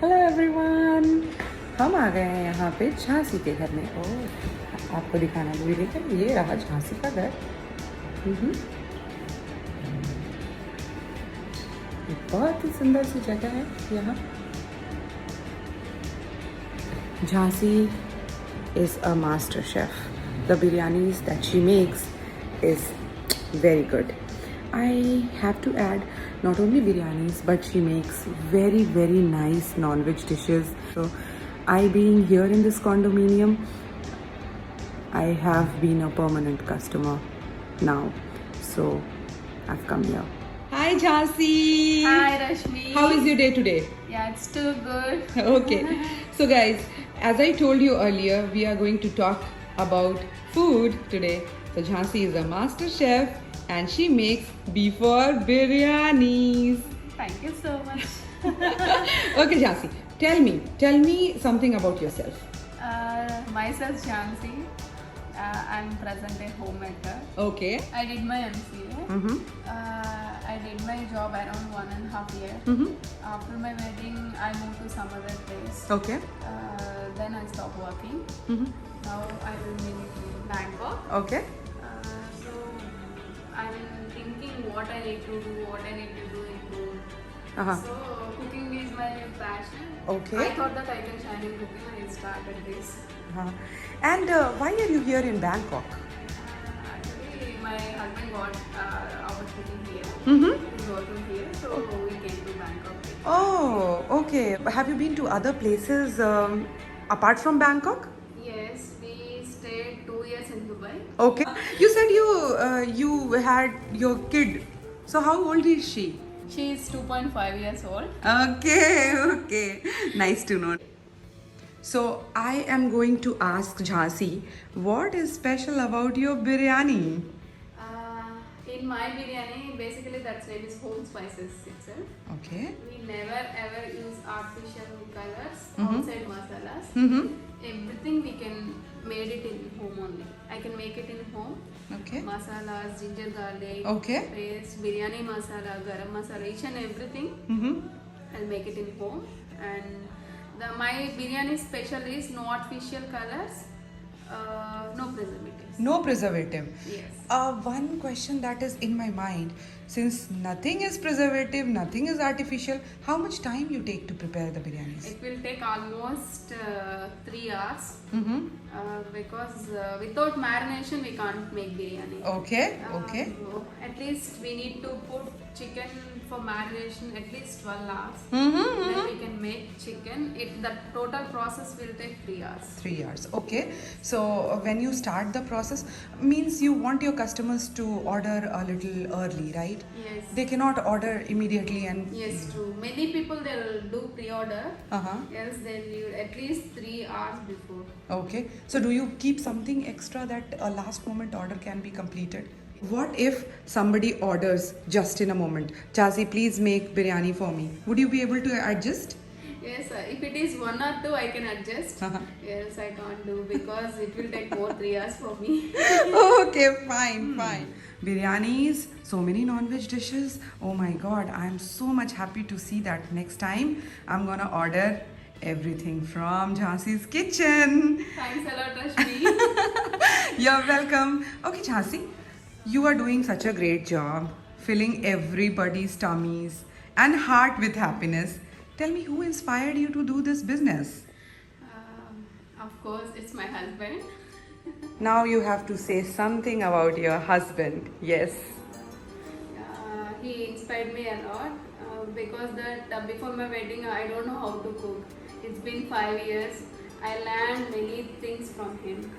Hello everyone, हम आ गए हैं यहाँ पे झांसी के घर में। ओह, आपको दिखाना भूल गई क्या? ये रहा झांसी का घर। हम्म, ये बहुत ही सुंदर सी जगह है यहाँ। Jhansi is a master chef. The biryanis that she makes is very good. I have to add, not only biryanis, but she makes very, very nice non-veg dishes. So, I being here in this condominium, I have been a permanent customer now. So, I've come here. Hi, Jhansi. Hi Rashmi. How is your day today? Yeah, it's too good. Okay. So, guys, as I told you earlier, we are going to talk about food today. So, Jhansi is a master chef and she makes beef or biryanis. Thank you so much. Okay, Jhansi, tell me something about yourself. Myself Jhansi. I'm present a homemaker. Okay. I did my MCA. Mm-hmm. I did my job around 1.5 years. Mm-hmm. After my wedding, I moved to some other place. Okay. Then I stopped working. Mm-hmm. Now I will be in Bangkok. Okay. So I'm thinking what I need to do, what I need to do in food. Uh-huh. So cooking is my passion. Okay. I thought that I can shine in cooking and I started this. Uh-huh. And why are you here in Bangkok? Actually, my husband got opportunity here. Mm-hmm. He's working here, so we came to Bangkok. Oh, okay. Have you been to other places apart from Bangkok? Yes, we stayed 2 years in Dubai. Okay. You said you had your kid. So how old is she? She is 2.5 years old. Okay. Nice to know. So I am going to ask Jhansi, what is special about your biryani? In my biryani, basically that's name is home spices itself. Okay. We never ever use artificial colors, Mhm. outside masalas. Mm-hmm. Everything we can made it in home only. I can make it in home. Okay. Masalas, ginger garlic, Okay. paste, biryani masala, garam masala, each and everything. Mm-hmm. I'll make it in home. And my biryani special is no artificial colors, no preservatives. No preservative. Yes. One question that is in my mind, since nothing is preservative, nothing is artificial, how much time you take to prepare the biryanis? It will take almost 3 hours. Mm-hmm. Because without marination we can't make biryani. Okay. Okay. So at least we need to put chicken for marination at least 12 hours. Mm-hmm. Then we can make chicken. The total process will take 3 hours. 3 hours. Okay. So when you start the process, means you want your customers to order a little early, right? Yes. They cannot order immediately and. Yes, true. Many people they'll do pre-order. Uh-huh. Yes, they'll need at least 3 hours before. Okay. So do you keep something extra that a last moment order can be completed? What if somebody orders just in a moment? Jhansi, please make biryani for me. Would you be able to adjust? Yes, if it is 1 or 2, I can adjust. Uh-huh. Yes, I can't do because it will take more 3 hours for me. Okay, fine. Biryanis, so many non-veg dishes. Oh my god, I am so much happy to see that next time I'm gonna order everything from Jhansi's kitchen. Thanks a lot, Rashmi. You're welcome. Okay, Jhansi, you are doing such a great job filling everybody's tummies and heart with happiness. Tell me, who inspired you to do this business? Of course, it's my husband. Now you have to say something about your husband. Yes. He inspired me a lot because that before my wedding, I don't know how to cook. It's been 5 years. I learned many things from him.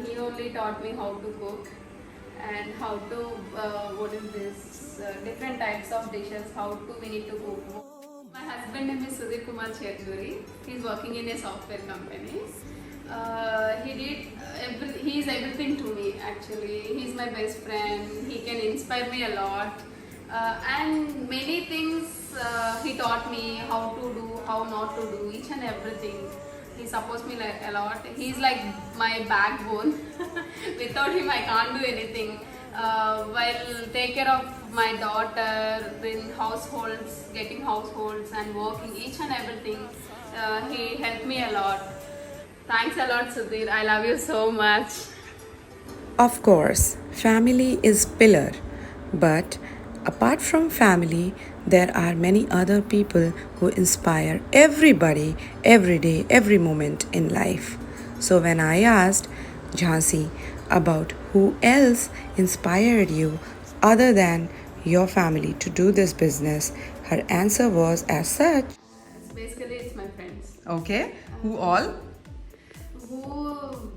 He only taught me how to cook and how to different types of dishes. We need to cook. My husband name is Sudhir Kumar Cherjuri. He's working in a software company. He is everything to me actually. He's my best friend. He can inspire me a lot. And many things he taught me how to do, how not to do, each and everything. He supports me a lot. He's like my backbone. Without him, I can't do anything. while take care of my daughter in households, getting households and working each and everything. He helped me a lot. Thanks a lot, Sudhir. I love you so much. Of course, family is pillar, but apart from family, there are many other people who inspire everybody every day, every moment in life. So when I asked Jhansi about who else inspired you other than your family to do this business, her answer was as such. It's my friends. Okay, who all? Who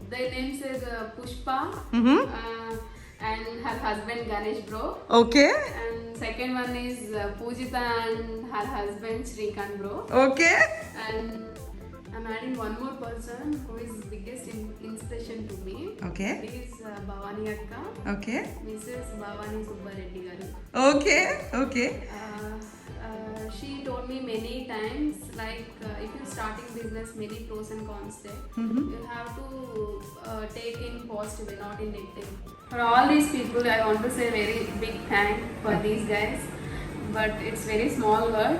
their names is Pushpa and her husband Ganesh bro. Okay, And second one is Pujita and her husband Shrikant bro. okay. And I'm adding one more person who is biggest inspiration to me. Okay. It is Bhavani Akka, Okay, Mrs. Bhavani Subbareddy garu. okay, okay. She told me many times like if you're starting business, many pros and cons there. You have to take in positive, not in negative. For all these people, I want to say very big thank for these guys. But it's very small word.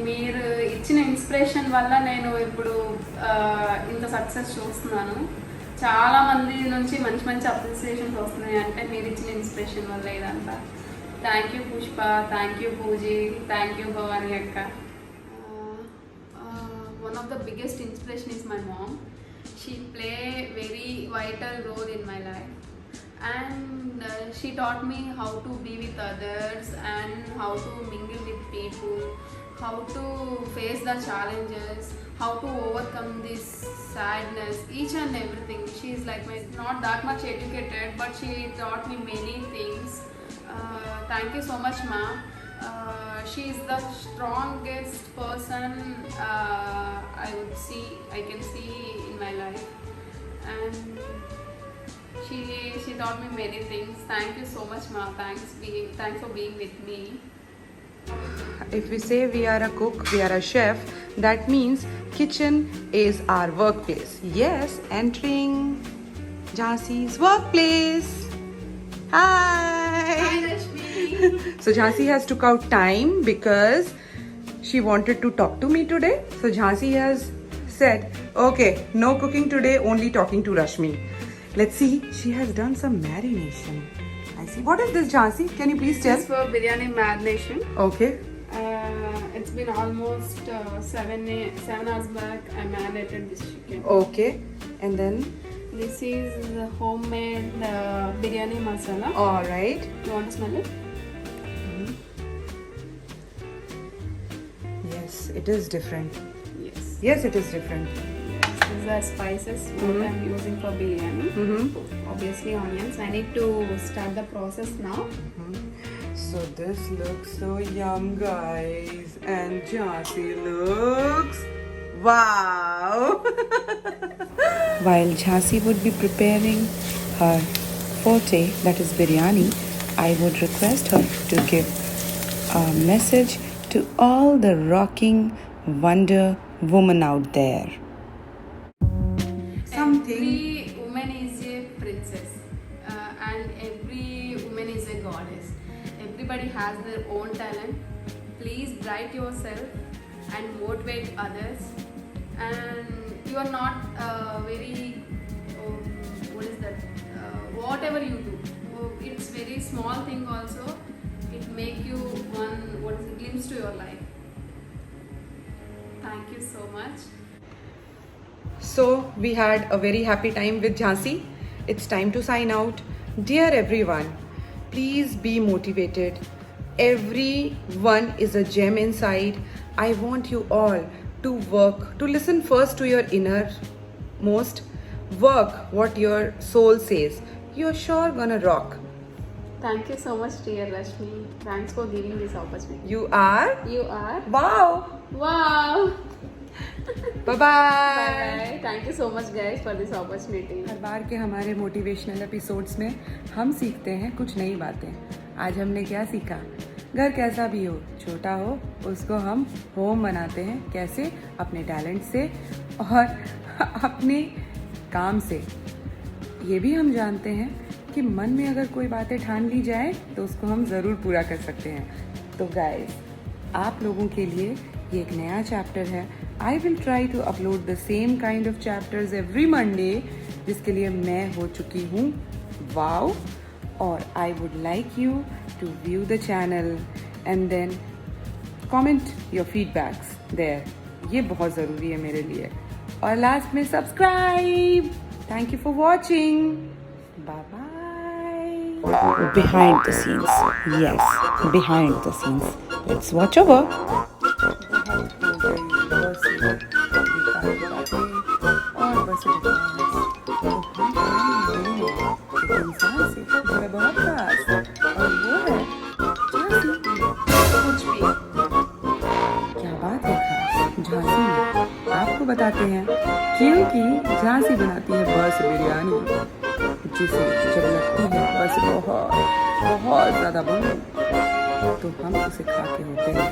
మీరు ఇచ్చిన inspiration వల్ల నేను ఇప్పుడు ఇంత success చూస్తున్నాను. చాలా మంది నుంచి మంచి మంచి అప్రిసియేషన్స్ వస్తున్నాయి అంటే మీరు ఇచ్చిన ఇన్స్పిరేషన్ వల్ల ఇదంతా. Thank you Pushpa, thank you Pooji, thank you Bhavani అక్క. One of the biggest inspiration is my mom. She play very vital role in my life. And she taught me how to be with others and how to mingle with people, how to face the challenges, how to overcome this sadness, each and everything. She is like not that much educated, but she taught me many things. Thank you so much, ma. She is the strongest person I can see in my life, and she taught me many things. Thank you so much, ma. Thanks for being with me. If we say we are a cook, we are a chef, that means kitchen is our workplace. Yes, entering Jhansi's workplace. Hi. Hi, Rashmi. So Jhansi has took out time because she wanted to talk to me today. So Jhansi has said, okay, no cooking today, only talking to Rashmi. Let's see, she has done some marination. I see. What is this, Jhansi? Can you please tell? This is for biryani marination. Okay. It's been almost 7 hours back. I marinated this chicken. Okay. And then? This is homemade biryani masala. All right. You want to smell it? Yes, it is different. Yes. Yes, it is different. These are spices what I'm using for biryani. Obviously onions. I need to start the process now. So this looks so yum, guys. And Jhansi looks wow. While Jhansi would be preparing her forte, that is biryani, I would request her to give a message to all the rocking Wonder Woman out there. Every woman is a princess and every woman is a goddess. Everybody has their own talent. Please bright yourself and motivate others. And you are not very what is that? Whatever you do, it's very small thing also. It make you one glimpse to your life. Thank you so much. So we had a very happy time with Jhansi. It's time to sign out. Dear everyone, please be motivated. Everyone is a gem inside. I want you all to work, to listen first to your innermost. Work what your soul says. You're sure gonna rock. Thank you so much, dear Rashmi. Thanks for giving this opportunity. You are? You are? Wow! Wow! Bye-bye! Bye. Thank you so much, guys, for this opportunity. हर बार के हमारे motivational episodes में हम सीखते हैं कुछ नई बातें. आज हमने क्या सीखा? घर कैसा भी हो, छोटा हो, उसको हम होम बनाते हैं. कैसे? अपने टैलेंट से और अपने काम से. ये भी हम जानते हैं आपके मन में अगर कोई बातें ठान ली जाए तो उसको हम ज़रूर पूरा कर सकते हैं। तो गाइस, आप लोगों के लिए ये एक नया चैप्टर है। I will try to upload the same kind of chapters every Monday, जिसके लिए मैं हो चुकी हूँ वाओ। और I would like you to view the channel and then comment your feedbacks there. ये बहुत ज़रूरी है मेरे लिए। और लास्ट में subscribe. Thank you for watching. Bye bye. Behind the scenes, yes, behind the scenes. Let's watch over. और बस इंसान से मैं बहुत खास, और वो है झांसी। कुछ भी। क्या बात है खास झांसी में, आपको बताते हैं। क्योंकि झांसी बनाती है बस बिरयानी, जिसे जब लगती है बस बहुत बहुत ज़्यादा भूख, तो हम उसे खा के होते हैं